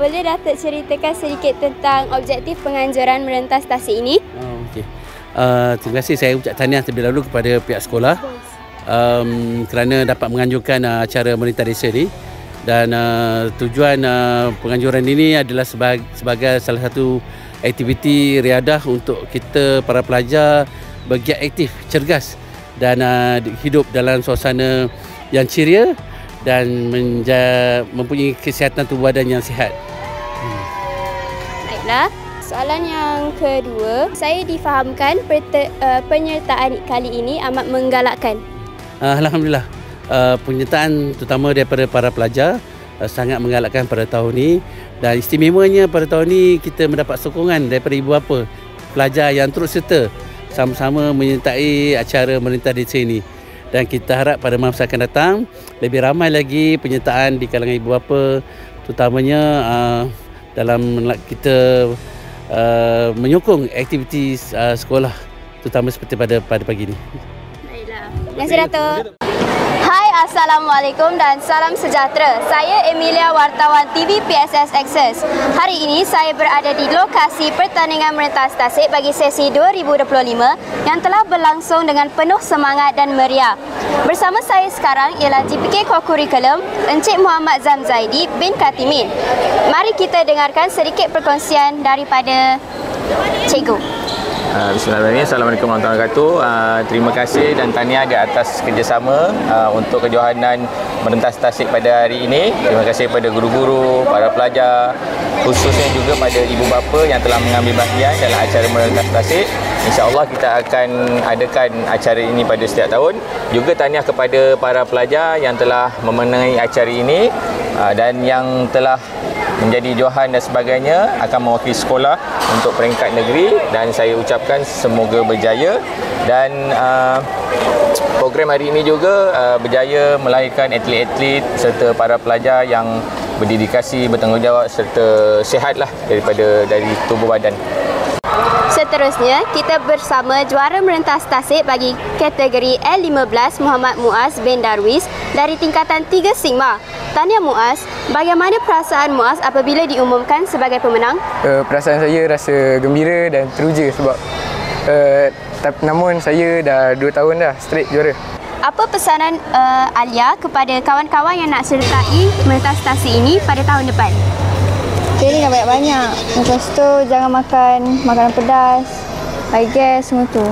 boleh Datuk ceritakan sedikit tentang objektif penganjuran merentas tasik ini? Okey. Terima kasih, saya ucap tahniah terlebih dahulu kepada pihak sekolah kerana dapat menganjurkan acara merentas desa ini. Dan tujuan penganjuran ini adalah sebagai salah satu aktiviti riadah untuk kita para pelajar bergiat aktif, cergas dan hidup dalam suasana yang ceria dan mempunyai kesihatan tubuh badan yang sihat. Baiklah, soalan yang kedua, saya difahamkan penyertaan kali ini amat menggalakkan. Alhamdulillah, penyertaan terutama daripada para pelajar sangat menggalakkan pada tahun ini, dan istimewanya pada tahun ini kita mendapat sokongan daripada ibu bapa pelajar yang turut serta sama-sama menyertai acara merentas desa ini. Dan kita harap pada masa akan datang lebih ramai lagi penyertaan di kalangan ibu bapa, terutamanya dalam kita menyokong aktiviti sekolah, terutama seperti pada pagi ini. Baiklah. Terima kasih Datuk. Hai, Assalamualaikum dan salam sejahtera. Saya Emilia, wartawan TV PSS Access. Hari ini saya berada di lokasi pertandingan merentas tasik bagi sesi 2025 yang telah berlangsung dengan penuh semangat dan meriah. Bersama saya sekarang ialah GPK Core Curriculum Encik Muhammad Zamzaidi bin Katimin. Mari kita dengarkan sedikit perkongsian daripada Cikgu. Bismillahirrahmanirrahim. Assalamualaikum warahmatullahi wabarakatuh. Terima kasih dan tahniah di atas kerjasama untuk kejohanan merentas tasik pada hari ini. Terima kasih kepada guru-guru, para pelajar, khususnya juga pada ibu bapa yang telah mengambil bahagian dalam acara merentas tasik. InsyaAllah kita akan adakan acara ini pada setiap tahun. Juga tahniah kepada para pelajar yang telah memenangi acara ini dan yang telah menjadi johan dan sebagainya, akan mewakili sekolah untuk peringkat negeri, dan saya ucapkan semoga berjaya. Dan program hari ini juga berjaya melahirkan atlet-atlet serta para pelajar yang berdedikasi, bertanggungjawab serta sihatlah dari tubuh badan. Seterusnya, kita bersama juara merentas tasik bagi kategori L15 Muhammad Muaz bin Darwis dari tingkatan 3 Sigma. Tahniah Muaz, bagaimana perasaan Muaz apabila diumumkan sebagai pemenang? Perasaan saya rasa gembira dan teruja sebab namun saya dah 2 tahun dah straight juara. Apa pesanan Alia kepada kawan-kawan yang nak sertai merentas tasik ini pada tahun depan? Training yang banyak-banyak. Lepas tu jangan makan makanan pedas, high gas, semua tu.